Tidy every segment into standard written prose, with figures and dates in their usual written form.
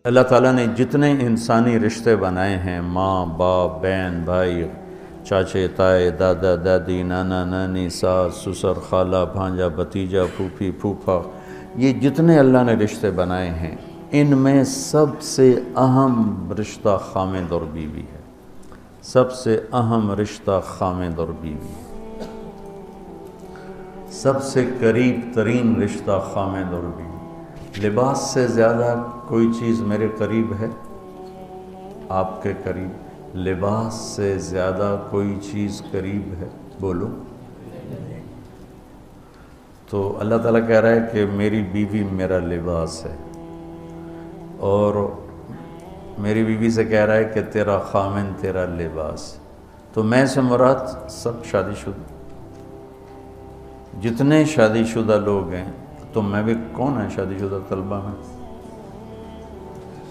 اللہ تعالیٰ نے جتنے انسانی رشتے بنائے ہیں، ماں باپ، بہن بھائی، چاچے تائے، دادا دادی، نانا نانی، ساس سسر، خالہ بھانجا بھتیجا، پھوپھی پھوپھا، یہ جتنے اللہ نے رشتے بنائے ہیں، ان میں سب سے اہم رشتہ خامند اور بیوی ہے۔ سب سے اہم رشتہ خامند اور بیوی ہے۔ سب سے قریب ترین رشتہ خامند اور بیوی۔ لباس سے زیادہ کوئی چیز میرے قریب ہے؟ آپ کے قریب لباس سے زیادہ کوئی چیز قریب ہے؟ بولو۔ تو اللہ تعالیٰ کہہ رہا ہے کہ میری بیوی میرا لباس ہے، اور میری بیوی سے کہہ رہا ہے کہ تیرا خامن تیرا لباس۔ تو میں سے مراد سب شادی شدہ، جتنے شادی شدہ لوگ ہیں، تو میں بھی کون ہیں شادی شدہ طلبہ میں؟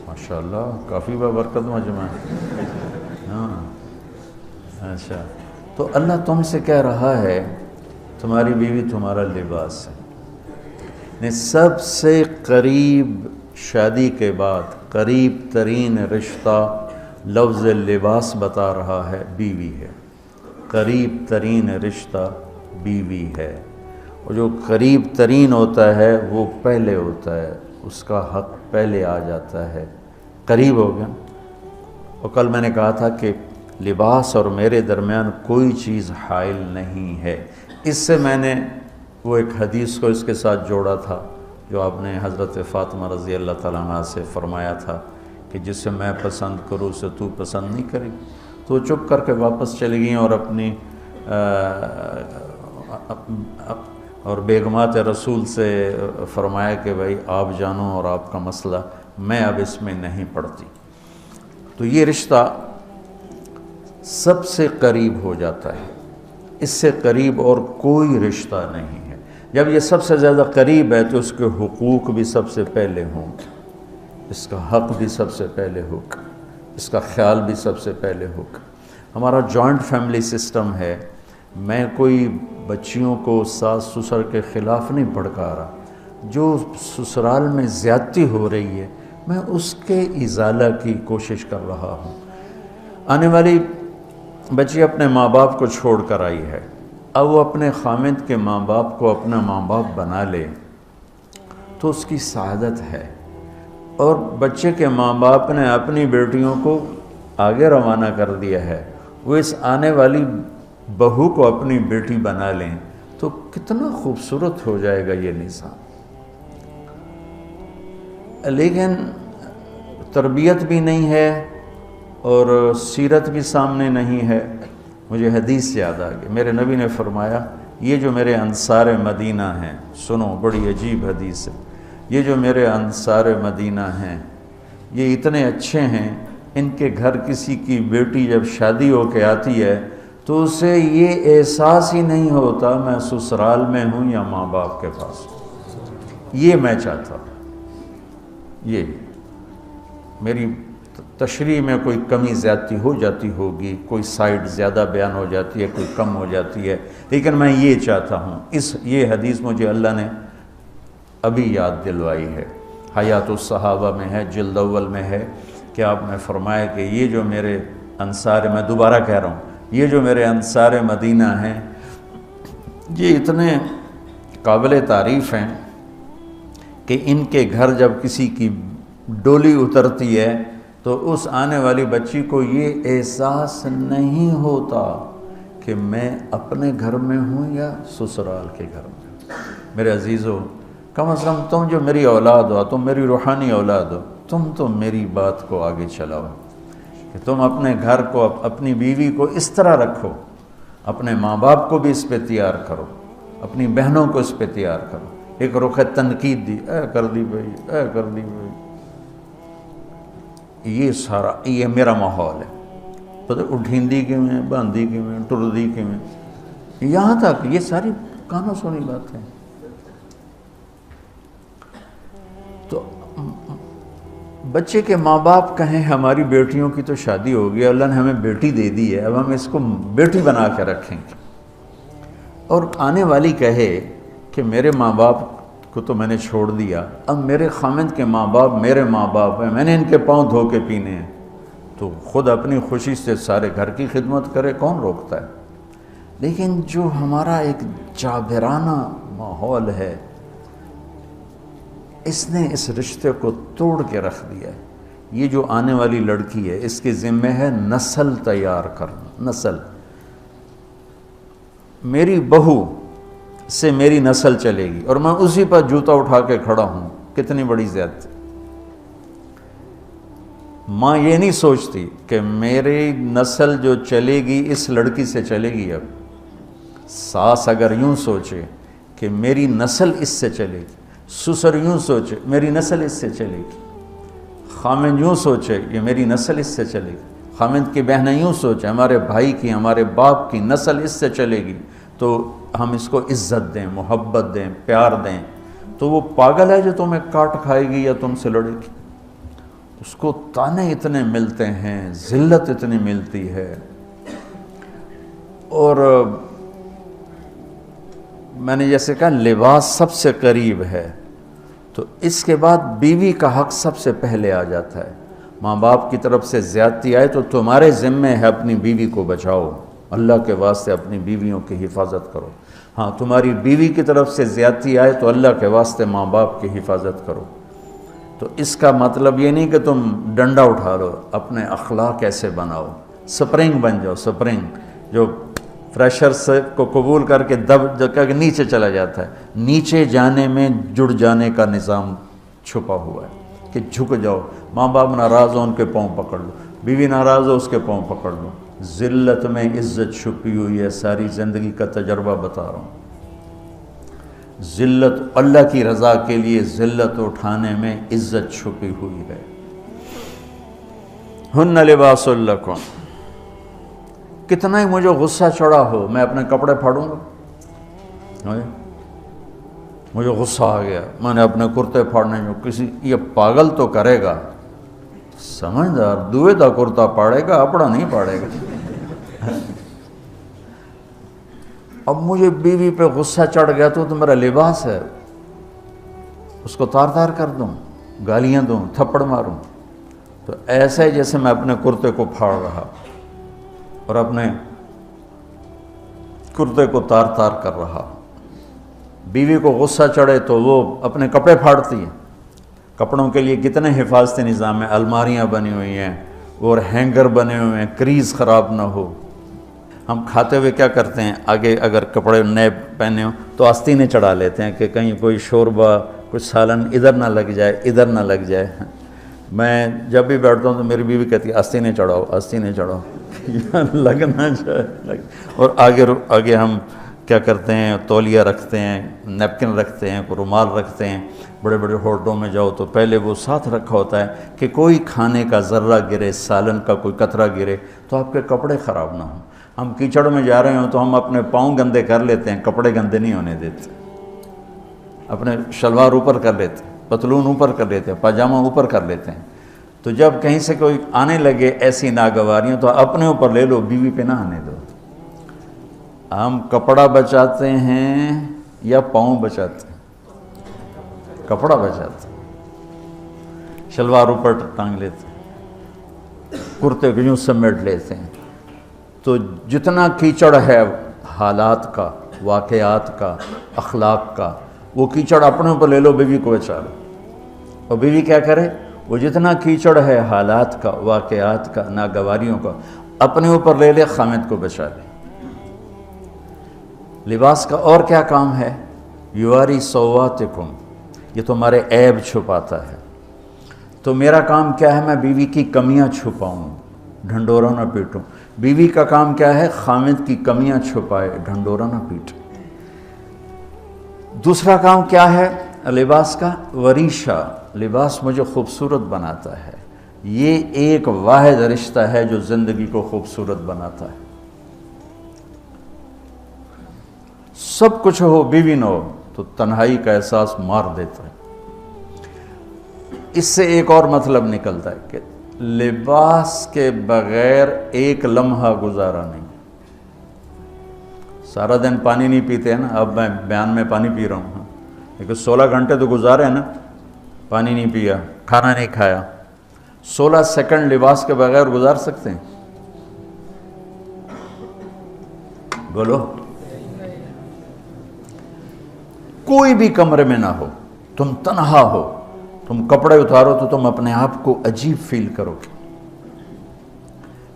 ماشاءاللہ کافی بابرکت مجمع ہے۔ ہاں اچھا، تو اللہ تم سے کہہ رہا ہے تمہاری بیوی تمہارا لباس ہے۔ سب سے قریب شادی کے بعد قریب ترین رشتہ لفظ لباس بتا رہا ہے بیوی ہے۔ قریب ترین رشتہ بیوی ہے، اور جو قریب ترین ہوتا ہے وہ پہلے ہوتا ہے، اس کا حق پہلے آ جاتا ہے، قریب ہو گیا۔ اور کل میں نے کہا تھا کہ لباس اور میرے درمیان کوئی چیز حائل نہیں ہے۔ اس سے میں نے وہ ایک حدیث کو اس کے ساتھ جوڑا تھا جو آپ نے حضرت فاطمہ رضی اللہ تعالیٰ عنہ سے فرمایا تھا کہ جس سے میں پسند کروں اسے تو پسند نہیں کرے۔ تو چپ کر کے واپس چلی گئیں اور اپنی اور بیگمات رسول سے فرمایا کہ بھائی آپ جانو اور آپ کا مسئلہ، میں اب اس میں نہیں پڑتی۔ تو یہ رشتہ سب سے قریب ہو جاتا ہے، اس سے قریب اور کوئی رشتہ نہیں ہے۔ جب یہ سب سے زیادہ قریب ہے تو اس کے حقوق بھی سب سے پہلے ہوں، اس کا حق بھی سب سے پہلے ہوگا، اس کا خیال بھی سب سے پہلے ہوگا۔ ہمارا جوائنٹ فیملی سسٹم ہے۔ میں کوئی بچیوں کو ساس سسر کے خلاف نہیں بھڑکا رہا، جو سسرال میں زیادتی ہو رہی ہے میں اس کے ازالہ کی کوشش کر رہا ہوں۔ آنے والی بچی اپنے ماں باپ کو چھوڑ کر آئی ہے، اب وہ اپنے خامند کے ماں باپ کو اپنا ماں باپ بنا لے تو اس کی سعادت ہے، اور بچے کے ماں باپ نے اپنی بیٹیوں کو آگے روانہ کر دیا ہے، وہ اس آنے والی بہو کو اپنی بیٹی بنا لیں تو کتنا خوبصورت ہو جائے گا یہ نظام۔ لیکن تربیت بھی نہیں ہے اور سیرت بھی سامنے نہیں ہے۔ مجھے حدیث یاد آ گئی، میرے نبی نے فرمایا یہ جو میرے انصار مدینہ ہیں، سنو بڑی عجیب حدیث ہے، یہ جو میرے انصار مدینہ ہیں یہ اتنے اچھے ہیں، ان کے گھر کسی کی بیٹی جب شادی ہو کے آتی ہے تو اسے یہ احساس ہی نہیں ہوتا میں سسرال میں ہوں یا ماں باپ کے پاس ہوں۔ یہ میں چاہتا ہوں، یہ میری تشریح میں کوئی کمی زیادتی ہو جاتی ہوگی، کوئی سائڈ زیادہ بیان ہو جاتی ہے، کوئی کم ہو جاتی ہے، لیکن میں یہ چاہتا ہوں۔ یہ حدیث مجھے اللہ نے ابھی یاد دلوائی ہے، حیات الصحابہ میں ہے، جلد اول میں ہے، کہ آپ نے فرمایا کہ یہ جو میرے انصار، میں دوبارہ کہہ رہا ہوں، یہ جو میرے انصار مدینہ ہیں یہ اتنے قابل تعریف ہیں کہ ان کے گھر جب کسی کی ڈولی اترتی ہے تو اس آنے والی بچی کو یہ احساس نہیں ہوتا کہ میں اپنے گھر میں ہوں یا سسرال کے گھر میں۔ میرے عزیزو، کم از کم تم جو میری اولاد ہو، تم میری روحانی اولاد ہو، تم تو میری بات کو آگے چلاؤ کہ تم اپنے گھر کو، اپنی بیوی کو اس طرح رکھو، اپنے ماں باپ کو بھی اس پہ تیار کرو، اپنی بہنوں کو اس پہ تیار کرو۔ ایک رخ تنقید دی، اے کر دی بھائی، اے کر دی بھائی، یہ سارا یہ میرا ماحول ہے۔ پتہ اٹھیندی کی میں، باندھی کی میں، ٹردی کی میں، یہاں تک یہ ساری کانوں سنی باتیں۔ تو بچے کے ماں باپ کہیں ہماری بیٹیوں کی تو شادی ہو گئی، اللہ نے ہمیں بیٹی دے دی ہے، اب ہم اس کو بیٹی بنا کے رکھیں گے، اور آنے والی کہے کہ میرے ماں باپ کو تو میں نے چھوڑ دیا، اب میرے خامند کے ماں باپ میرے ماں باپ ہیں، میں نے ان کے پاؤں دھو کے پینے ہیں، تو خود اپنی خوشی سے سارے گھر کی خدمت کرے، کون روکتا ہے؟ لیکن جو ہمارا ایک جابرانہ ماحول ہے، اس نے اس رشتے کو توڑ کے رکھ دیا ہے۔ یہ جو آنے والی لڑکی ہے، اس کے ذمہ ہے نسل تیار کرنا، نسل۔ میری بہو سے میری نسل چلے گی اور میں اسی پر جوتا اٹھا کے کھڑا ہوں، کتنی بڑی زیادتی۔ ماں یہ نہیں سوچتی کہ میری نسل جو چلے گی اس لڑکی سے چلے گی۔ اب ساس اگر یوں سوچے کہ میری نسل اس سے چلے گی، سسر یوں سوچے میری نسل اس سے چلے گی، خامند یوں سوچے یہ میری نسل اس سے چلے گی، خامند کی بہنیں یوں سوچے ہمارے بھائی کی، ہمارے باپ کی نسل اس سے چلے گی، تو ہم اس کو عزت دیں، محبت دیں، پیار دیں، تو وہ پاگل ہے جو تمہیں کاٹ کھائے گی یا تم سے لڑے گی۔ اس کو تانے اتنے ملتے ہیں، ذلت اتنی ملتی ہے۔ اور میں نے جیسے کہا لباس سب سے قریب ہے، تو اس کے بعد بیوی کا حق سب سے پہلے آ جاتا ہے۔ ماں باپ کی طرف سے زیادتی آئے تو تمہارے ذمہ ہے اپنی بیوی کو بچاؤ، اللہ کے واسطے اپنی بیویوں کی حفاظت کرو۔ ہاں تمہاری بیوی کی طرف سے زیادتی آئے تو اللہ کے واسطے ماں باپ کی حفاظت کرو۔ تو اس کا مطلب یہ نہیں کہ تم ڈنڈا اٹھا لو، اپنے اخلاق ایسے بناؤ، سپرنگ بن جاؤ، سپرنگ جو پریشر سے کو قبول کر کے دب کر کے نیچے چلا جاتا ہے۔ نیچے جانے میں جڑ جانے کا نظام چھپا ہوا ہے کہ جھک جاؤ، ماں باپ ناراض ہو ان کے پاؤں پکڑ لو، بیوی ناراض ہو اس کے پاؤں پکڑ لو۔ ذلت میں عزت چھپی ہوئی ہے، ساری زندگی کا تجربہ بتا رہا ہوں۔ ذلت اللہ کی رضا کے لیے ذلت اٹھانے میں عزت چھپی ہوئی ہے۔ ہن لباس لکم، کتنا ہی مجھے غصہ چڑھا ہو میں اپنے کپڑے پھاڑوں گا، مجھے غصہ آ گیا میں نے اپنے کرتے پھاڑنے جو کسی یہ پاگل تو کرے گا، سمجھدار دوئے دا کرتا پاڑے گا، اپنا نہیں پاڑے گا۔ اب مجھے بیوی پہ غصہ چڑھ گیا تو میرا لباس ہے، اس کو تار تار کر دوں، گالیاں دوں، تھپڑ ماروں، تو ایسے جیسے میں اپنے کرتے کو پھاڑ رہا اور اپنے کرتے کو تار تار کر رہا۔ بیوی کو غصہ چڑھے تو وہ اپنے کپڑے پھاڑتی ہے۔ کپڑوں کے لیے کتنے حفاظتی نظام ہیں، الماریاں بنی ہوئی ہیں اور ہینگر بنے ہوئے ہیں، کریز خراب نہ ہو۔ ہم کھاتے ہوئے کیا کرتے ہیں، آگے اگر کپڑے نئے پہنے ہوں تو آستینیں چڑھا لیتے ہیں کہ کہیں کوئی شوربہ کچھ سالن ادھر نہ لگ جائے، ادھر نہ لگ جائے۔ میں جب بھی بیٹھتا ہوں تو میری بیوی کہتی ہے آستینیں چڑھاؤ، آستینیں چڑھاؤ، لگ نہ جائے۔ اور آگے ہم کیا کرتے ہیں، تولیہ رکھتے ہیں، نیپکن رکھتے ہیں، رومال رکھتے ہیں۔ بڑے بڑے ہوٹلوں میں جاؤ تو پہلے وہ ساتھ رکھا ہوتا ہے کہ کوئی کھانے کا ذرہ گرے، سالن کا کوئی قطرہ گرے تو آپ کے کپڑے خراب نہ ہوں۔ ہم کیچڑ میں جا رہے ہوں تو ہم اپنے پاؤں گندے کر لیتے ہیں، کپڑے گندے نہیں ہونے دیتے۔ اپنے شلوار اوپر کر لیتے ہیں، پتلون اوپر کر لیتے ہیں، پاجامہ اوپر کر لیتے ہیں۔ تو جب کہیں سے کوئی آنے لگے ایسی ناگواریاں تو اپنے اوپر لے لو، بیوی پہ نہ آنے دو۔ ہم کپڑا بچاتے ہیں یا پاؤں بچاتے ہیں؟ کپڑا بچاتے ہیں، شلوار اوپر ٹانگ لیتے ہیں، کرتے کو یوں سمیٹ لیتے ہیں۔ تو جتنا کیچڑ ہے حالات کا، واقعات کا، اخلاق کا، وہ کیچڑ اپنے اوپر لے لو، بیوی کو بچا لو۔ اور بیوی کیا کرے، وہ جتنا کیچڑ ہے حالات کا، واقعات کا، ناگواریوں کا، اپنے اوپر لے لے، خامد کو بچا لے۔ لباس کا اور کیا کام ہے، یواری سواتکم، یہ تمہارے عیب چھپاتا ہے۔ تو میرا کام کیا ہے، میں بیوی کی کمیاں چھپاؤں، ڈھنڈورا نہ پیٹوں۔ بیوی کا کام کیا ہے، خامد کی کمیاں چھپائے، ڈھنڈورا نہ پیٹے۔ دوسرا کام کیا ہے لباس کا، وریشہ، لباس مجھے خوبصورت بناتا ہے۔ یہ ایک واحد رشتہ ہے جو زندگی کو خوبصورت بناتا ہے۔ سب کچھ ہو، بیوی نہ ہو تو تنہائی کا احساس مار دیتا ہے۔ اس سے ایک اور مطلب نکلتا ہے کہ لباس کے بغیر ایک لمحہ گزارا نہیں۔ سارا دن پانی نہیں پیتے ہیں نا، اب میں بیان میں پانی پی رہا ہوں، لیکن 16 گھنٹے تو گزارے نا، پانی نہیں پیا، کھانا نہیں کھایا، 16 سیکنڈ لباس کے بغیر گزار سکتے ہیں؟ بولو۔ کوئی بھی کمرے میں نہ ہو، تم تنہا ہو، تم کپڑے اتارو تو تم اپنے آپ کو عجیب فیل کرو گے،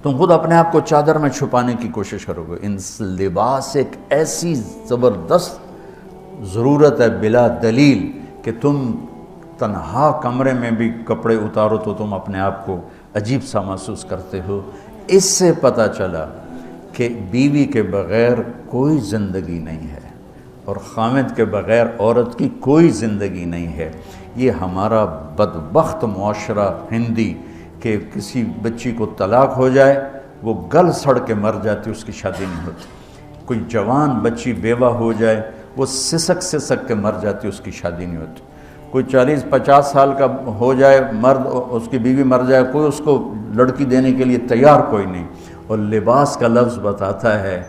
تم خود اپنے آپ کو چادر میں چھپانے کی کوشش کرو گے۔ ان لباس ایک ایسی زبردست ضرورت ہے بلا دلیل کہ تم تنہا کمرے میں بھی کپڑے اتارو تو تم اپنے آپ کو عجیب سا محسوس کرتے ہو۔ اس سے پتہ چلا کہ بیوی کے بغیر کوئی زندگی نہیں ہے اور خامد کے بغیر عورت کی کوئی زندگی نہیں ہے۔ یہ ہمارا بدبخت معاشرہ ہندی کہ کسی بچی کو طلاق ہو جائے وہ گل سڑ کے مر جاتی، اس کی شادی نہیں ہوتی۔ کوئی جوان بچی بیوہ ہو جائے وہ سسک کے مر جاتی، اس کی شادی نہیں ہوتی۔ کوئی 40-50 سال کا ہو جائے مرد، اس کی بیوی مر جائے، کوئی اس کو لڑکی دینے کے لیے تیار کوئی نہیں۔ اور لباس کا لفظ بتاتا ہے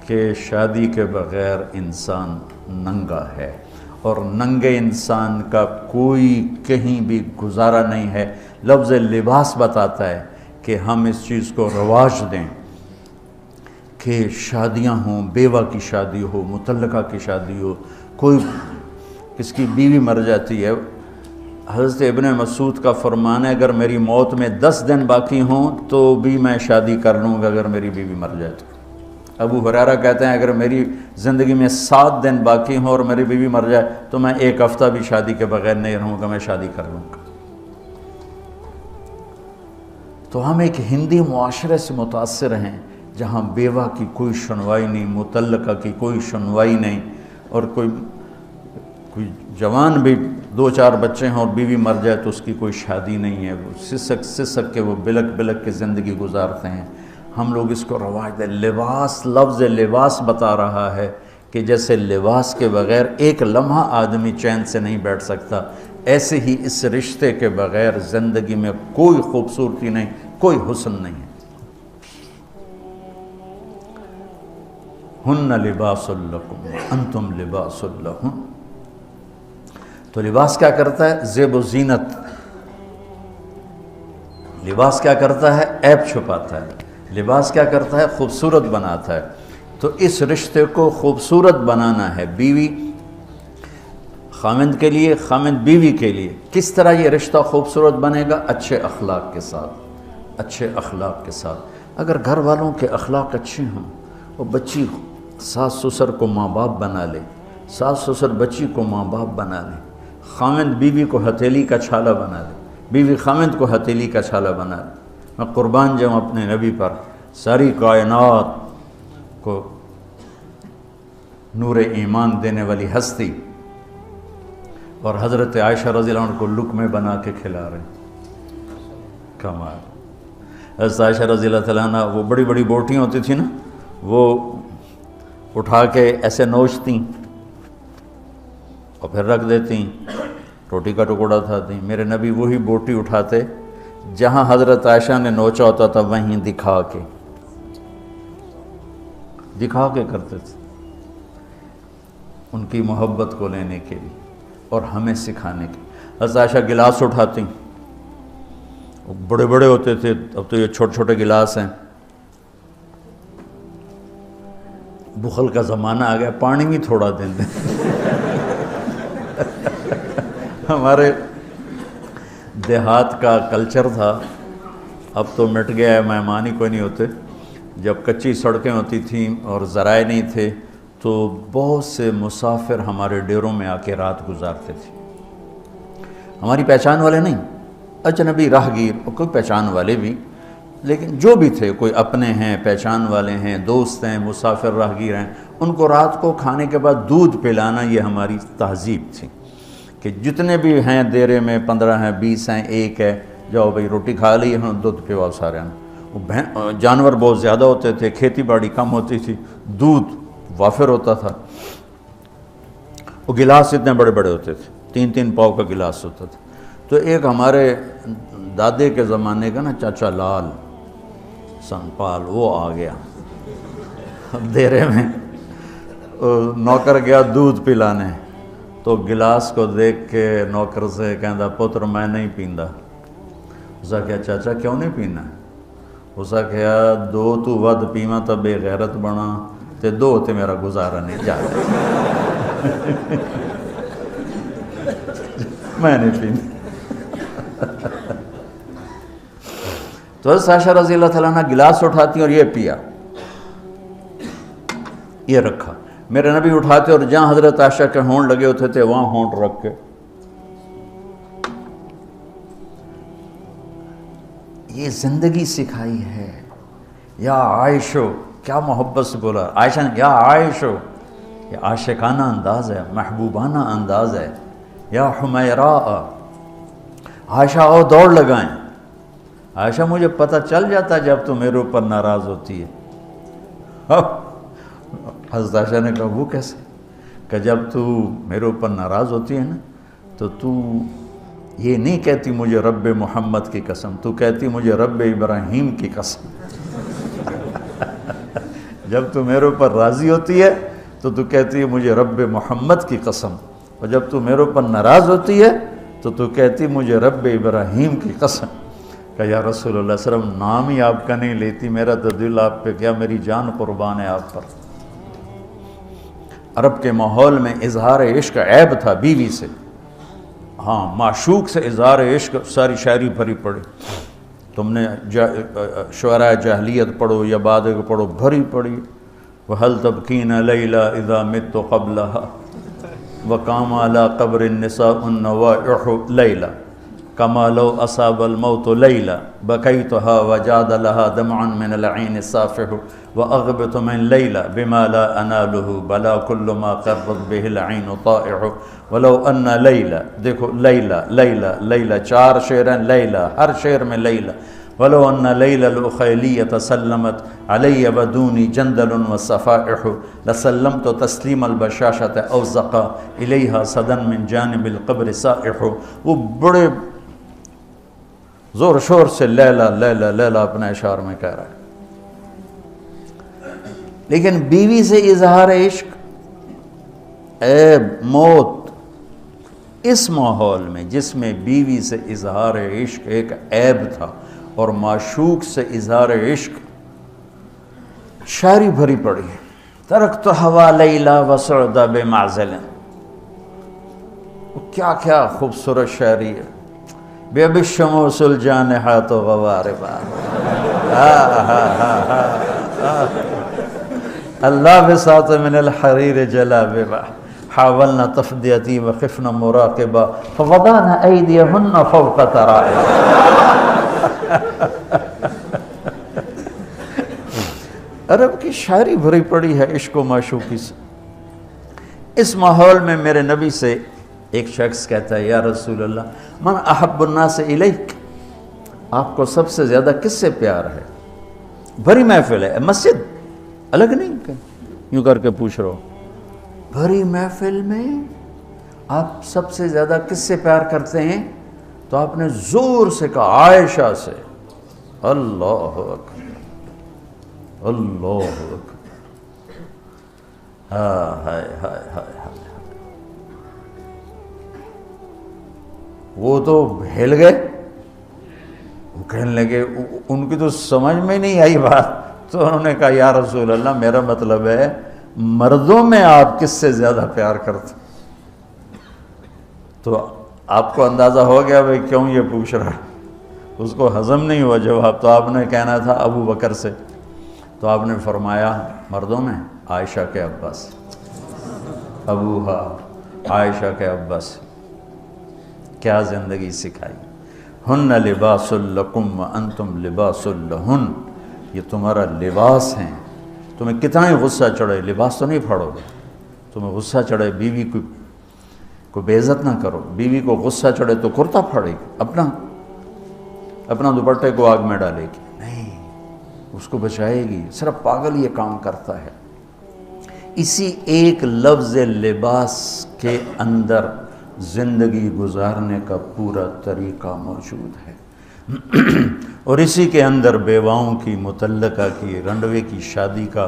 کہ شادی کے بغیر انسان ننگا ہے، اور ننگے انسان کا کوئی کہیں بھی گزارا نہیں ہے۔ لفظ لباس بتاتا ہے کہ ہم اس چیز کو رواج دیں کہ شادیاں ہوں، بیوہ کی شادی ہو، مطلقہ کی شادی ہو، کوئی کس کی بیوی مر جاتی ہے۔ حضرت ابن مسعود کا فرمان ہے اگر میری موت میں 10 دن باقی ہوں تو بھی میں شادی کر لوں گا اگر میری بیوی مر جائے تو۔ ابو ہریرہ کہتے ہیں اگر میری زندگی میں 7 دن باقی ہوں اور میری بیوی مر جائے تو میں 1 ہفتہ بھی شادی کے بغیر نہیں رہوں گا، میں شادی کر لوں گا۔ تو ہم ایک ہندی معاشرے سے متاثر ہیں جہاں بیوہ کی کوئی سنوائی نہیں، مطلقہ کی کوئی سنوائی نہیں، اور کوئی جوان بھی 2-4 بچے ہیں اور بیوی مر جائے تو اس کی کوئی شادی نہیں ہے، وہ سسک کے وہ بلک کے زندگی گزارتے ہیں۔ ہم لوگ اس کو رواج دیں۔ لباس، لفظ لباس بتا رہا ہے کہ جیسے لباس کے بغیر ایک لمحہ آدمی چین سے نہیں بیٹھ سکتا، ایسے ہی اس رشتے کے بغیر زندگی میں کوئی خوبصورتی نہیں، کوئی حسن نہیں ہے۔ ہن لباس لکم انتم لباس لہن۔ تو لباس کیا کرتا ہے؟ زیب و زینت۔ لباس کیا کرتا ہے؟ عیب چھپاتا ہے۔ لباس کیا کرتا ہے؟ خوبصورت بناتا ہے۔ تو اس رشتے کو خوبصورت بنانا ہے، بیوی خامند کے لیے، خامند بیوی کے لیے۔ کس طرح یہ رشتہ خوبصورت بنے گا؟ اچھے اخلاق کے ساتھ، اچھے اخلاق کے ساتھ۔ اگر گھر والوں کے اخلاق اچھے ہوں اور بچی ساس سسر کو ماں باپ بنا لے، ساس سسر بچی کو ماں باپ بنا لے، خامند بیوی کو ہتھیلی کا چھالا بنا لے، بیوی خامند کو ہتھیلی کا چھالا بنا لے۔ میں قربان جاؤں اپنے نبی پر، ساری کائنات کو نور ایمان دینے والی ہستی، اور حضرت عائشہ رضی اللہ عنہ کو لقمے بنا کے کھلا رہے ہیں۔ کمال۔ حضرت عائشہ رضی اللہ تعالیٰ عنہ وہ بڑی بڑی بوٹیاں ہوتی تھیں نا، وہ اٹھا کے ایسے نوچتیں اور پھر رکھ دیتیں، روٹی کا ٹکڑا اٹھاتی۔ میرے نبی وہی بوٹی اٹھاتے جہاں حضرت عائشہ نے نوچا ہوتا تھا، وہیں دکھا کے کرتے تھے، ان کی محبت کو لینے کے لیے اور ہمیں سکھانے کے۔ حضرت عائشہ گلاس اٹھاتی، وہ بڑے بڑے ہوتے تھے، اب تو یہ چھوٹے چھوٹے گلاس ہیں۔ بخل کا زمانہ آ گیا، پانی بھی تھوڑا دیں دیں۔ ہمارے دیہات کا کلچر تھا، اب تو مٹ گیا ہے، مہمان ہی کوئی نہیں ہوتے۔ جب کچی سڑکیں ہوتی تھیں اور ذرائع نہیں تھے تو بہت سے مسافر ہمارے ڈیروں میں آ کے رات گزارتے تھے، ہماری پہچان والے نہیں، اجنبی راہگیر، اور کوئی پہچان والے بھی، لیکن جو بھی تھے، کوئی اپنے ہیں، پہچان والے ہیں، دوست ہیں، مسافر راہگیر ہیں، ان کو رات کو کھانے کے بعد دودھ پلانا یہ ہماری تہذیب تھی کہ جتنے بھی ہیں دیرے میں 15 ہیں، 20 ہیں، 1 ہے، جاؤ بھائی روٹی کھا لی، ہاں دودھ پلاؤ سارے ہیں۔ جانور بہت زیادہ ہوتے تھے، کھیتی باڑی کم ہوتی تھی، دودھ وافر ہوتا تھا، وہ گلاس اتنے بڑے بڑے ہوتے تھے، 3-3 پاؤ کا گلاس ہوتا تھا۔ تو ایک ہمارے دادے کے زمانے کا نا چاچا لال سنپال، وہ آ گیا دیرے میں، نوکر گیا دودھ پلانے، تو گلاس کو دیکھ کے نوکر سے کہندا پتر میں نہیں پیندا. اس کہا چاچا کیوں نہیں پینا؟ اس کہا دو تو ود پیواں تو بے غیرت بنا تے دو تے میرا گزارا نہیں جاتا. میں نہیں پیندا. تو حضرت عائشہ رضی اللہ تعالیٰ عنہ گلاس اٹھاتی اور یہ پیا، یہ رکھا. میرے نبی اٹھاتے اور جہاں حضرت عائشہ کے ہونٹ لگے ہوتے تھے وہاں ہونٹ رکھ کے یہ زندگی سکھائی ہے. یا عائشو، کیا محبت سے بولا عائشہ نے، یا عائشو، یہ عاشقانہ انداز ہے، محبوبانہ انداز ہے. یا حمیراء، عائشہ آؤ دوڑ لگائیں. عائشہ مجھے پتہ چل جاتا جب تو میرے اوپر ناراض ہوتی ہے. حضرت عائشہ نے کہا وہ کیسے؟ کہ جب تو میرے اوپر ناراض ہوتی ہے نا تو یہ نہیں کہتی مجھے رب محمد کی قسم، تو کہتی مجھے رب ابراہیم کی قسم. جب تو میرے اوپر راضی ہوتی ہے تو کہتی ہے مجھے رب محمد کی قسم، اور جب تو میرے اوپر ناراض ہوتی ہے تو کہتی مجھے رب ابراہیم کی قسم. کہ یا رسول اللہ صلی اللہ علیہ وسلم نام ہی آپ کا نہیں لیتی، میرا تو دل آپ پہ کیا، میری جان قربان ہے آپ پر. عرب کے ماحول میں اظہار عشق عیب تھا بیوی سے. ہاں معشوق سے اظہار عشق ساری شاعری بھری پڑی. تم نے شعراء جاہلیت پڑھو یا بعد کو پڑھو، بھری پڑی. وَهَلْ تَبْكِينَ لَيْلَا إِذَا مِتُّ قَبْلَهَا وَقَامَ عَلَىٰ قَبْرِ النِّسَاءُ النَّوَائِحُ لَيْلَا كَمَا لَوْ أَصَابَ الْمَوْتُ لَيْلَا بَكَيْتُهَا وَجَادَ لَهَا دَمْعًا مِنَ الْعَيْنِ الصَّافِحُ وَأَغْبِطُ مِنْ لَيْلَا بِمَا لَا أَنَالُهُ بَلَا كُلُّ مَا قَرَّتْ بِهِ الْعَيْنُ طَائِعُ وَلَوْ أَنَّ لَيْلَا. دیکھو لیلہ لیلہ لیلہ، چار شعر ہیں لیلہ، ہر شعر میں لیلہ. وَلَوْ أَنَّ لَيْلَ الْأُخَيْلِيَّةَ سَلَّمَتْ عَلَيَّ وَدُونِي جَنْدَلٌ وَصَفَائِحُ لَسَلَّمْتُ تَسْلِيمَ الْبَشَاشَةِ أَوْ زَقَى إِلَيْهَا صَدًا مِنْ جَانِبِ الْقَبْرِ سَائِحُ. وہ بڑے زور شور سے لیلہ لیلہ لیلہ اپنے اشعار میں کہہ رہا ہے. لیکن بیوی سے اظہار عشق عیب، موت. اس ماحول میں جس میں بیوی سے اظہار عشق ایک عیب تھا اور معشوق سے اظہار عشق شاعری بھری پڑی. ترکت ہوا لیلا وسعد بمعزل، کیا کیا خوبصورت شاعری ہے. بے بالشموس الجانحات غواربا اللہ بساط من الحریر جلاببا حاولنا تفدیتی وخفنا مراقبا فوضعنا ایدیہن فوق ترائب. عرب کی شاعری بھری پڑی ہے عشق و معشوقی سے. اس ماحول میں میرے نبی سے ایک شخص کہتا ہے یا رسول اللہ من احب الناس الیک، آپ کو سب سے زیادہ کس سے پیار ہے؟ بھری محفل ہے، مسجد الگ نہیں کہ یوں کر کے پوچھ رہا ہو. بھری محفل میں آپ سب سے زیادہ کس سے پیار کرتے ہیں؟ تو آپ نے زور سے کہا عائشہ سے. اللہ اکبر اللہ اکبر. ہائے ہائے ہائے ہائے. وہ تو ہل گئے، وہ کہنے لگے، ان کی تو سمجھ میں نہیں آئی بات. تو انہوں نے کہا یا رسول اللہ میرا مطلب ہے مردوں میں آپ کس سے زیادہ پیار کرتے؟ تو آپ کو اندازہ ہو گیا بھائی کیوں یہ پوچھ رہا ہے. اس کو ہضم نہیں ہوا جواب. تو آپ نے کہنا تھا ابو بکر سے. تو آپ نے فرمایا مردوں میں عائشہ کے ابا سے، ابوہا عائشہ کے ابا سے. کیا زندگی سکھائی. ہن لباس لکم وانتم لباس لہن، یہ تمہارا لباس ہیں. تمہیں کتنا ہی غصہ چڑھے لباس تو نہیں پھاڑو گے. تمہیں غصہ چڑھے بیوی کو بے عزت نہ کرو. بیوی کو غصہ چڑھے تو کرتا پھاڑے گی، اپنا دوپٹے کو آگ میں ڈالے گی نہیں، اس کو بچائے گی. صرف پاگل یہ کام کرتا ہے. اسی ایک لفظ لباس کے اندر زندگی گزارنے کا پورا طریقہ موجود ہے. اور اسی کے اندر بیواؤں کی، مطلقہ کی، رنڈوے کی شادی کا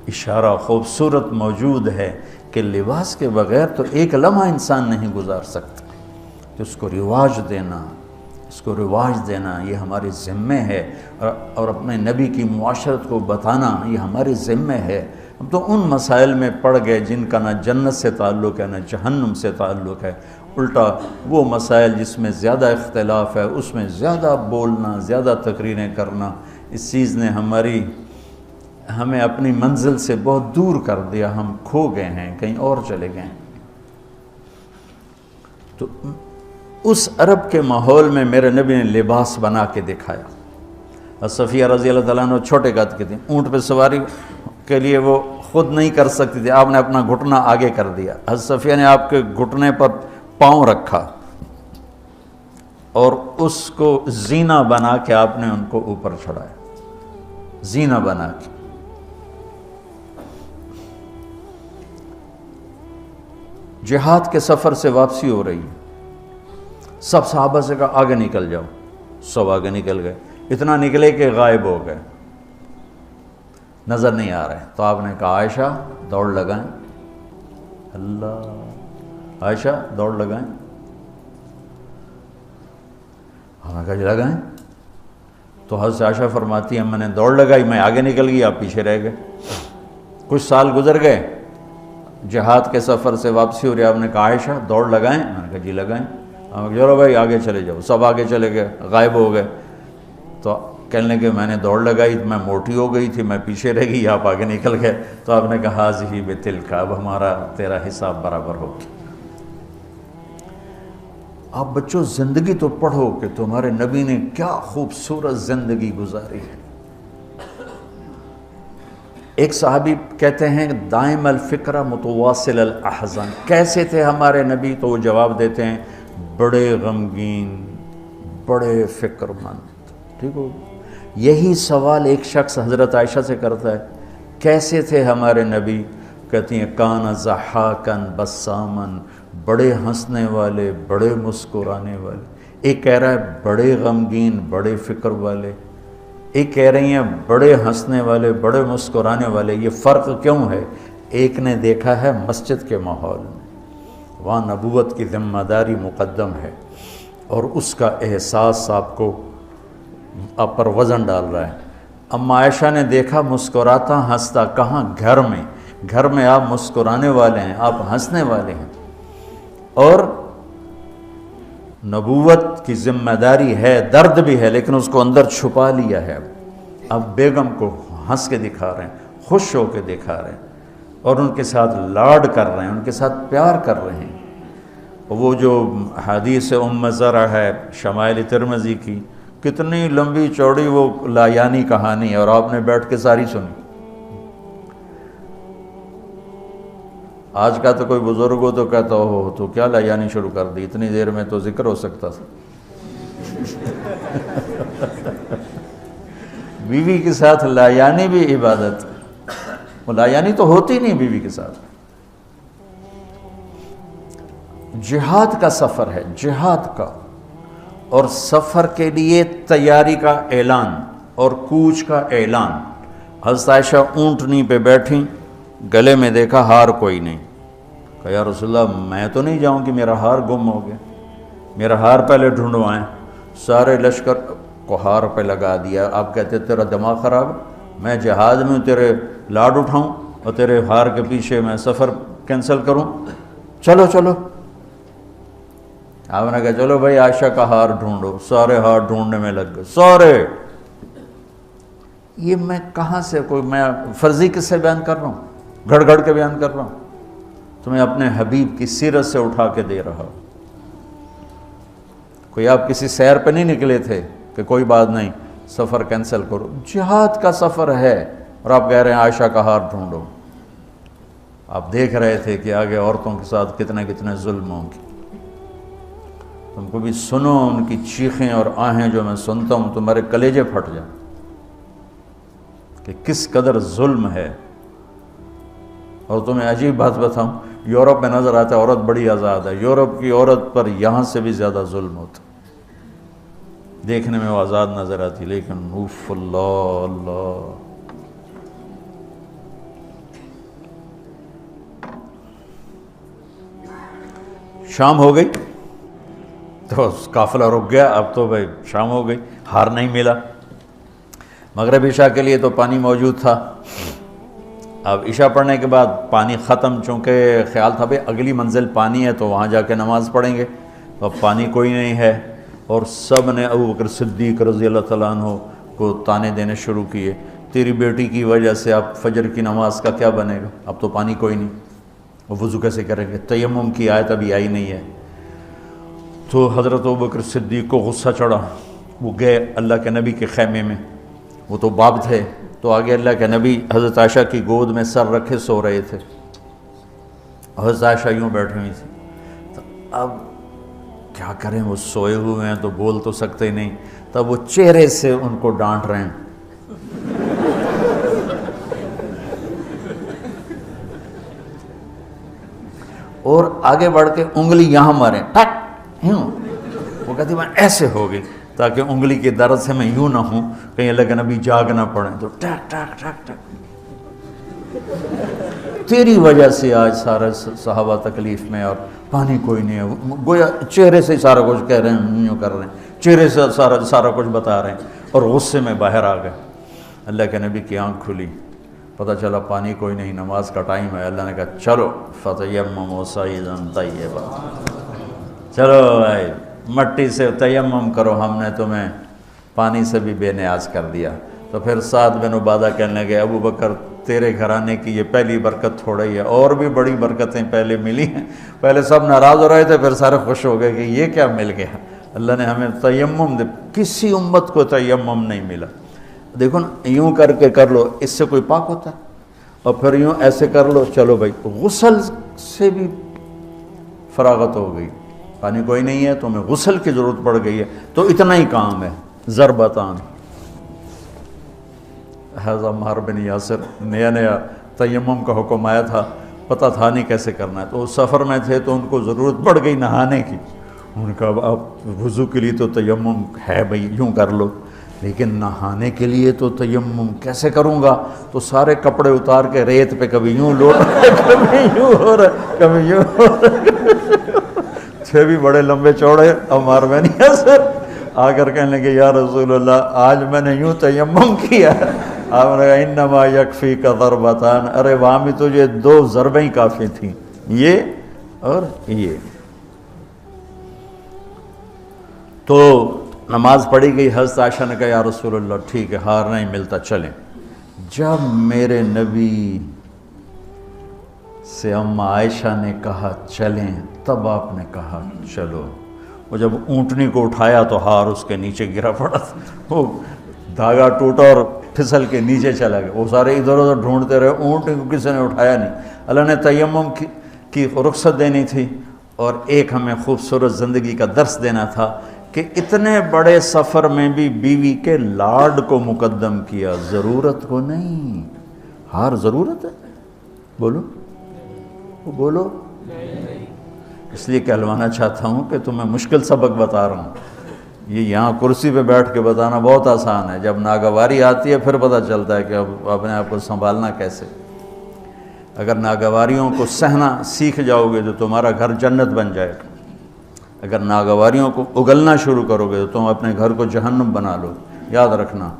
اشارہ خوبصورت موجود ہے کہ لباس کے بغیر تو ایک لمحہ انسان نہیں گزار سکتا، کہ اس کو رواج دینا، اس کو رواج دینا یہ ہمارے ذمے ہے، اور اپنے نبی کی معاشرت کو بتانا یہ ہمارے ذمے ہے۔ ہم تو ان مسائل میں پڑ گئے جن کا نہ جنت سے تعلق ہے نہ جہنم سے تعلق ہے، الٹا وہ مسائل جس میں زیادہ اختلاف ہے اس میں زیادہ بولنا، زیادہ تقریریں کرنا، اس چیز نے ہمیں اپنی منزل سے بہت دور کر دیا، ہم کھو گئے ہیں، کہیں اور چلے گئے ہیں۔ تو اس عرب کے ماحول میں میرے نبی نے لباس بنا کے دکھایا۔ صفیہ رضی اللہ تعالیٰ عنہ چھوٹے قد کی تھی، اونٹ پہ سواری کے لیے وہ خود نہیں کر سکتی تھی، آپ نے اپنا گھٹنا آگے کر دیا، حضرت صفیہ نے آپ کے گھٹنے پر پاؤں رکھا اور اس کو زینہ بنا کے آپ نے ان کو اوپر چڑھایا، زینہ بنا کے۔ جہاد کے سفر سے واپسی ہو رہی ہے، سب صحابہ سے کہا آگے نکل جاؤ، سب آگے نکل گئے، اتنا نکلے کہ غائب ہو گئے، نظر نہیں آ رہے۔ تو آپ نے کہا عائشہ دوڑ لگائیں، اللہ، عائشہ دوڑ لگائیں، ہم نے کہا جی لگائیں۔ تو حضرت عائشہ فرماتی ہیں میں نے دوڑ لگائی، میں آگے نکل گئی، آپ پیچھے رہ گئے۔ کچھ سال گزر گئے، جہاد کے سفر سے واپسی ہو رہی، آپ نے کہا عائشہ دوڑ لگائیں، میں نے کہا جی لگائیں۔ چلو بھائی آگے چلے جاؤ، سب آگے چلے گئے، غائب ہو گئے۔ تو کہنے لگے میں نے دوڑ لگائی، میں موٹی ہو گئی تھی، میں پیچھے رہ گئی، آپ آگے نکل گئے۔ تو آپ نے کہا ہاذہ بتلک، اب ہمارا تیرا حساب برابر ہو گیا۔ آپ بچوں زندگی تو پڑھو کہ تمہارے نبی نے کیا خوبصورت زندگی گزاری ہے۔ ایک صحابی کہتے ہیں دائم الفکر متواصل الاحزان، کیسے تھے ہمارے نبی؟ تو وہ جواب دیتے ہیں بڑے غمگین، بڑے فکر مند۔ ٹھیک ہو، یہی سوال ایک شخص حضرت عائشہ سے کرتا ہے کیسے تھے ہمارے نبی؟ کہتی ہیں کان ضحاکن بسامن، بڑے ہنسنے والے، بڑے مسکرانے والے۔ ایک کہہ رہا ہے بڑے غمگین، بڑے فکر والے، ایک کہہ رہی ہیں بڑے ہنسنے والے، بڑے مسکرانے والے۔ یہ فرق کیوں ہے؟ ایک نے دیکھا ہے مسجد کے ماحول میں، وہاں نبوت کی ذمہ داری مقدم ہے اور اس کا احساس آپ پر وزن ڈال رہا ہے۔ اما عائشہ نے دیکھا مسکراتا ہنستا، کہاں؟ گھر میں آپ مسکرانے والے ہیں، آپ ہنسنے والے ہیں، اور نبوت کی ذمہ داری ہے، درد بھی ہے، لیکن اس کو اندر چھپا لیا ہے۔ اب بیگم کو ہنس کے دکھا رہے ہیں، خوش ہو کے دکھا رہے ہیں، اور ان کے ساتھ لاڈ کر رہے ہیں، ان کے ساتھ پیار کر رہے ہیں۔ وہ جو حدیث ام زرع ہے شمائل ترمذی کی، کتنی لمبی چوڑی وہ لایانی کہانی ہے، اور آپ نے بیٹھ کے ساری سنی۔ آج کا تو کوئی بزرگ ہو تو کہتا ہو تو کیا لایانی شروع کر دی، اتنی دیر میں تو ذکر ہو سکتا تھا۔ بیوی کے ساتھ لایانی بھی عبادت، وہ لایانی تو ہوتی نہیں بیوی کے ساتھ۔ جہاد کا سفر ہے، جہاد کا، اور سفر کے لیے تیاری کا اعلان اور کوچ کا اعلان۔ حضرت عائشہ اونٹنی پہ بیٹھیں، گلے میں دیکھا ہار کوئی نہیں، کہا یا رسول اللہ میں تو نہیں جاؤں کہ میرا ہار گم ہو گیا، میرا ہار پہلے ڈھونڈوائیں۔ سارے لشکر کو ہار پہ لگا دیا۔ آپ کہتے تیرا دماغ خراب ہے، میں جہاد میں تیرے لاڈ اٹھاؤں اور تیرے ہار کے پیچھے میں سفر کینسل کروں؟ چلو چلو۔ آپ نے کہا چلو بھائی عائشہ کا ہار ڈھونڈو، سارے ہار ڈھونڈنے میں لگ گئے، سارے۔ یہ میں کہاں سے، کوئی میں فرضی قصے بیان کر رہا ہوں، گھڑ گھڑ کے بیان کر رہا ہوں؟ تمہیں اپنے حبیب کی سیرت سے اٹھا کے دے رہا ہوں۔ کوئی آپ کسی سیر پہ نہیں نکلے تھے کہ کوئی بات نہیں سفر کینسل کرو، جہاد کا سفر ہے، اور آپ کہہ رہے ہیں عائشہ کا ہار ڈھونڈو۔ آپ دیکھ رہے تھے کہ آگے عورتوں کے ساتھ کتنے کتنے ظلم ہوں گے۔ تم کو بھی سنو ان کی چیخیں اور آہیں جو میں سنتا ہوں، تمہارے کلیجے پھٹ جائیں کہ کس قدر ظلم ہے۔ اور تمہیں عجیب بات بتاؤں، یورپ میں نظر آتا ہے عورت بڑی آزاد ہے، یورپ کی عورت پر یہاں سے بھی زیادہ ظلم ہوتا، دیکھنے میں وہ آزاد نظر آتی، لیکن اوف اللہ اللہ۔ شام ہو گئی تو قافلہ رک گیا، اب تو بھائی شام ہو گئی، ہار نہیں ملا۔ مغرب عشاء کے لیے تو پانی موجود تھا، اب عشاء پڑھنے کے بعد پانی ختم، چونکہ خیال تھا بھائی اگلی منزل پانی ہے تو وہاں جا کے نماز پڑھیں گے، تو اب پانی کوئی نہیں ہے، اور سب نے ابو بکر صدیق رضی اللہ تعالیٰ عنہ کو تانے دینے شروع کیے، تیری بیٹی کی وجہ سے اب فجر کی نماز کا کیا بنے گا، اب تو پانی کوئی نہیں، وہ وضو کیسے کریں گے، تیمم کی آیت ابھی آئی نہیں ہے۔ تو حضرت ابو بکر صدیق کو غصہ چڑھا، وہ گئے اللہ کے نبی کے خیمے میں، وہ تو باب تھے، تو آگے اللہ کے نبی حضرت عائشہ کی گود میں سر رکھے سو رہے تھے، حضرت عائشہ یوں بیٹھی ہوئی تھی، تو اب کیا کریں، وہ سوئے ہوئے ہیں تو بول تو سکتے ہی نہیں، تب وہ چہرے سے ان کو ڈانٹ رہے ہیں، اور آگے بڑھ کے انگلی یہاں ماریں، ٹک یوں، وہ کہتی میں ایسے ہو گئی تاکہ انگلی کے درد سے میں یوں نہ ہوں، کہیں اللہ کے نبی جاگ نہ پڑیں، تو ٹک ٹک ٹک ٹک، تیری وجہ سے آج سارے صحابہ تکلیف میں اور پانی کوئی نہیں ہے، گویا چہرے سے سارا کچھ کہہ رہے ہیں، یوں کر رہے ہیں، چہرے سے سارا کچھ بتا رہے ہیں، اور غصے میں باہر آ گئے۔ اللہ کے نبی کی آنکھ کھلی، پتہ چلا پانی کوئی نہیں، نماز کا ٹائم ہے، اللہ نے کہا چلو فتیمموا صعیدا طیبا، چلو بھائی مٹی سے تیمم کرو، ہم نے تمہیں پانی سے بھی بے نیاز کر دیا۔ تو پھر سعد بن عبادہ کہنے لگے ابو بکر تیرے گھرانے کی یہ پہلی برکت تھوڑا ہی ہے، اور بھی بڑی برکتیں پہلے ملی ہیں، پہلے سب ناراض ہو رہے تھے، پھر سارے خوش ہو گئے کہ یہ کیا مل گیا، اللہ نے ہمیں تیمم دے، کسی امت کو تیمم نہیں ملا۔ دیکھو نا، یوں کر کے کر لو، اس سے کوئی پاک ہوتا ہے، اور پھر یوں ایسے کر لو، چلو بھائی غسل سے بھی فراغت ہو گئی، پانی کوئی نہیں ہے تو ہمیں غسل کی ضرورت پڑ گئی ہے، تو اتنا ہی کام ہے، ضربتان۔ حضرت عمار بن یاسر نیا نیا تیمم کا حکم آیا تھا، پتہ تھا نہیں کیسے کرنا ہے، تو سفر میں تھے تو ان کو ضرورت پڑ گئی نہانے کی، ان کا اب وضو کے لیے تو تیمم ہے بھائی یوں کر لو، لیکن نہانے کے لیے تو تیمم کیسے کروں گا، تو سارے کپڑے اتار کے ریت پہ کبھی یوں لوٹ کبھی یوں ہو رہا کبھی یوں ہو رہا، چھ بھی بڑے لمبے چوڑے عمار بن یاسر آ کر کہنے لگے یا رسول اللہ آج میں نے یوں تیمم کیا، آپ نے کہا انما یکفیک ضربتان، ارے وہاں بھی تجھے 2 ضربیں ہی کافی تھیں، یہ اور یہ۔ تو نماز پڑھی گئی، حضرت عائشہ نے کہا یا رسول اللہ ٹھیک ہے، ہار نہیں ملتا، چلیں۔ جب میرے نبی سے اماں عائشہ نے کہا چلیں، تب آپ نے کہا چلو۔ وہ جب اونٹنی کو اٹھایا تو ہار اس کے نیچے گرا پڑا تھا، وہ دھاگا ٹوٹا اور پھسل کے نیچے چلا گیا، وہ سارے ادھر ادھر ڈھونڈتے رہے، اونٹنی کو کسی نے اٹھایا نہیں۔ اللہ نے تیمم کی رخصت دینی تھی، اور ایک ہمیں خوبصورت زندگی کا درس دینا تھا کہ اتنے بڑے سفر میں بھی بیوی کے لاڈ کو مقدم کیا، ضرورت کو نہیں۔ ہار ضرورت ہے؟ بولو بولو، اس لیے کہلوانا چاہتا ہوں کہ تمہیں مشکل سبق بتا رہا ہوں، یہ یہاں کرسی پہ بیٹھ کے بتانا بہت آسان ہے، جب ناگواری آتی ہے پھر پتہ چلتا ہے کہ اب اپنے آپ کو سنبھالنا کیسے۔ اگر ناگواریوں کو سہنا سیکھ جاؤ گے تو تمہارا گھر جنت بن جائے گا، اگر ناگواریوں کو اگلنا شروع کرو گے تو تم اپنے گھر کو جہنم بنا لو۔ یاد رکھنا،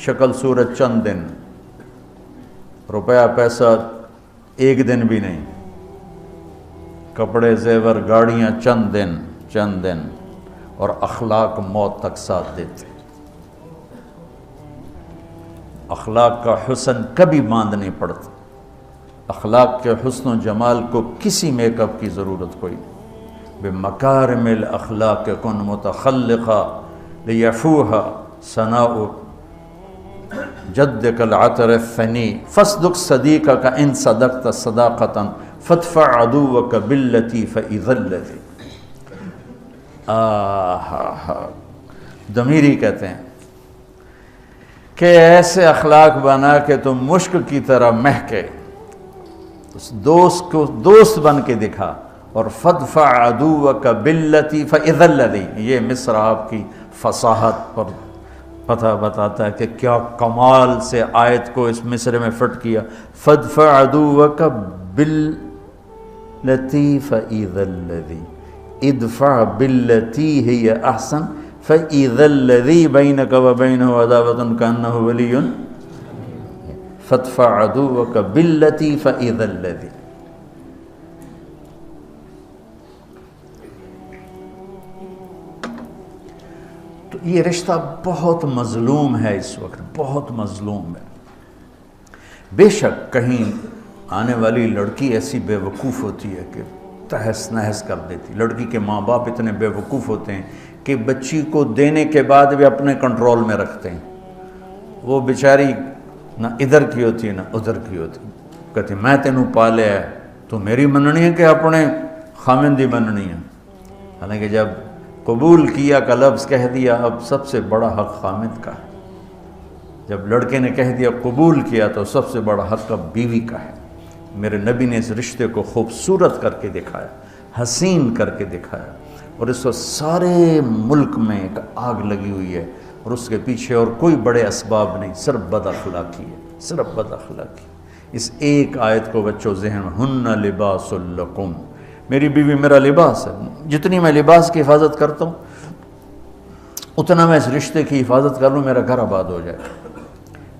شکل صورت چند دن، روپیہ پیسہ ایک دن بھی نہیں، کپڑے زیور گاڑیاں چند دن، اور اخلاق موت تک ساتھ دیتے۔ اخلاق کا حسن کبھی باندھ نہیں پڑتا، اخلاق کے حسن و جمال کو کسی میک اپ کی ضرورت کوئی نہیں۔ بمکارم الاخلاق کن متخلقا لیفوها ثناء جدک العطر الثنی فاصدق صدیقک ان صدقت صداقتا فادفع عدوک باللتی فاذا الذی۔ ضمیری کہتے ہیں کہ ایسے اخلاق بنا کہ تم مشک کی طرح مہکے، اس دوست کو دوست بن کے دکھا، اور فادفع عدوک باللتی فاذا الذی، یہ مصر آپ کی فصاحت پر پتہ بتاتا ہے کہ کیا کمال سے آیت کو اس مصرے میں فٹ کیا۔ فادفع عدوک باللتی فاذا الذی، ادفع باللتی ہی احسن فاذا الذی بینک وبینہ عداوۃ کانہ ولی فادفع عدوک باللتی فاذا الذی. تو یہ رشتہ بہت مظلوم ہے اس وقت، بہت مظلوم ہے. بے شک کہیں آنے والی لڑکی ایسی بے وقوف ہوتی ہے کہ تہس نہس کر دیتی. لڑکی کے ماں باپ اتنے بے وقوف ہوتے ہیں کہ بچی کو دینے کے بعد بھی اپنے کنٹرول میں رکھتے ہیں. وہ بیچاری نہ ادھر کی ہوتی ہے نہ ادھر کی ہوتی. کہتے میں تینوں پالیا ہے تو میری مننی ہے کہ اپنے خامن دی مننی ہے. حالانکہ جب قبول کیا کا لفظ کہہ دیا، اب سب سے بڑا حق خامد کا ہے. جب لڑکے نے کہہ دیا قبول کیا تو سب سے بڑا حق اب بیوی کا ہے. میرے نبی نے اس رشتے کو خوبصورت کر کے دکھایا، حسین کر کے دکھایا، اور اس وقت سارے ملک میں ایک آگ لگی ہوئی ہے اور اس کے پیچھے اور کوئی بڑے اسباب نہیں، صرف بد اخلاقی ہے، صرف بد اخلاقی. اس ایک آیت کو بچوں ذہن میں، ہن لباس لکم، میری بیوی میرا لباس ہے. جتنی میں لباس کی حفاظت کرتا ہوں اتنا میں اس رشتے کی حفاظت کر لوں میرا گھر آباد ہو جائے.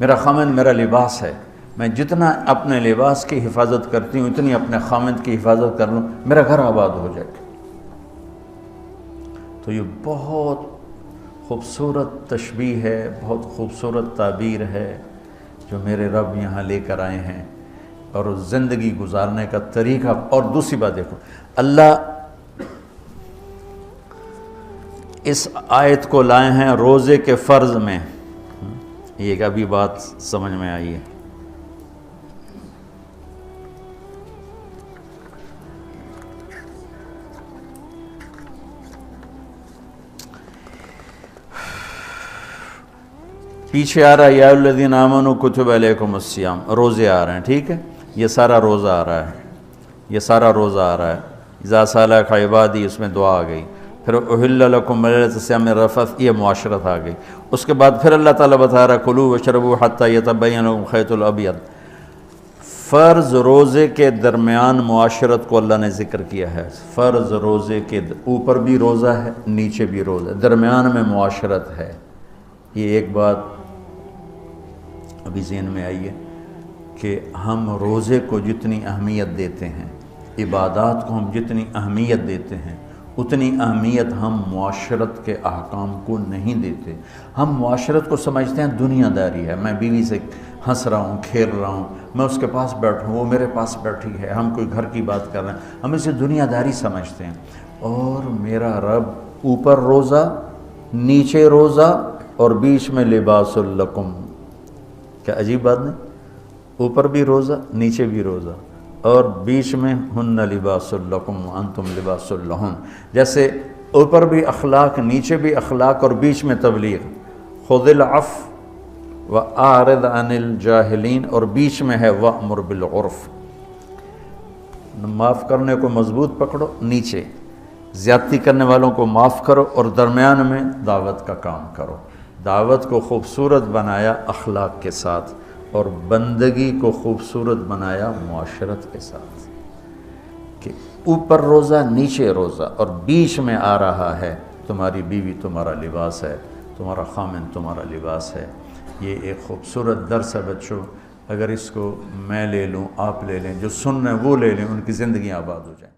میرا خامند میرا لباس ہے، میں جتنا اپنے لباس کی حفاظت کرتی ہوں اتنی اپنے خامند کی حفاظت کر لوں میرا گھر آباد ہو جائے. تو یہ بہت خوبصورت تشبیہ ہے، بہت خوبصورت تعبیر ہے جو میرے رب یہاں لے کر آئے ہیں، اور زندگی گزارنے کا طریقہ. اور دوسری بات دیکھو، اللہ اس آیت کو لائے ہیں روزے کے فرض میں. یہ ابھی بات سمجھ میں آئی ہے. پیچھے آ رہا ہے یا الذین آمنوا کتب علیکم الصیام، روزے آ رہے ہیں، ٹھیک ہے. یہ سارا روزہ آ رہا ہے، یہ سارا روزہ آ رہا ہے. اذا سالک عبادی، اس میں دعا آ گئی. پھر احل لکم لیلۃ الصیام الرفث، یہ معاشرت آ گئی. اس کے بعد پھر اللہ تعالیٰ بتا رہا ہے کلوا واشربوا حتی یتبین لکم الخیط الابیض. فرض روزے کے درمیان معاشرت کو اللہ نے ذکر کیا ہے. فرض روزے کے اوپر بھی روزہ ہے، نیچے بھی روزہ ہے، درمیان میں معاشرت ہے. یہ ایک بات ابھی ذہن میں آئی ہے کہ ہم روزے کو جتنی اہمیت دیتے ہیں، عبادات کو ہم جتنی اہمیت دیتے ہیں، اتنی اہمیت ہم معاشرت کے احکام کو نہیں دیتے. ہم معاشرت کو سمجھتے ہیں دنیا داری ہے، میں بیوی سے ہنس رہا ہوں، کھیل رہا ہوں، میں اس کے پاس بیٹھوں، وہ میرے پاس بیٹھی ہے، ہم کوئی گھر کی بات کر رہے ہیں، ہم اسے دنیا داری سمجھتے ہیں. اور میرا رب اوپر روزہ، نیچے روزہ، اور بیچ میں لباس لکم. کیا عجیب بات نہیں؟ اوپر بھی روزہ، نیچے بھی روزہ، اور بیچ میں ہن لباس لکم وانتم لباس لہن. جیسے اوپر بھی اخلاق، نیچے بھی اخلاق، اور بیچ میں تبلیغ. خذ العفو واعرض عن الجاہلین، اور بیچ میں ہے وامر بالعرف. معاف کرنے کو مضبوط پکڑو، نیچے زیادتی کرنے والوں کو معاف کرو، اور درمیان میں دعوت کا کام کرو. دعوت کو خوبصورت بنایا اخلاق کے ساتھ، اور بندگی کو خوبصورت بنایا معاشرت کے ساتھ. کہ اوپر روزہ، نیچے روزہ، اور بیچ میں آ رہا ہے تمہاری بیوی تمہارا لباس ہے، تمہارا خامن تمہارا لباس ہے. یہ ایک خوبصورت درس ہے بچوں. اگر اس کو میں لے لوں، آپ لے لیں، جو سن رہے ہیں وہ لے لیں، ان کی زندگیاں آباد ہو جائیں.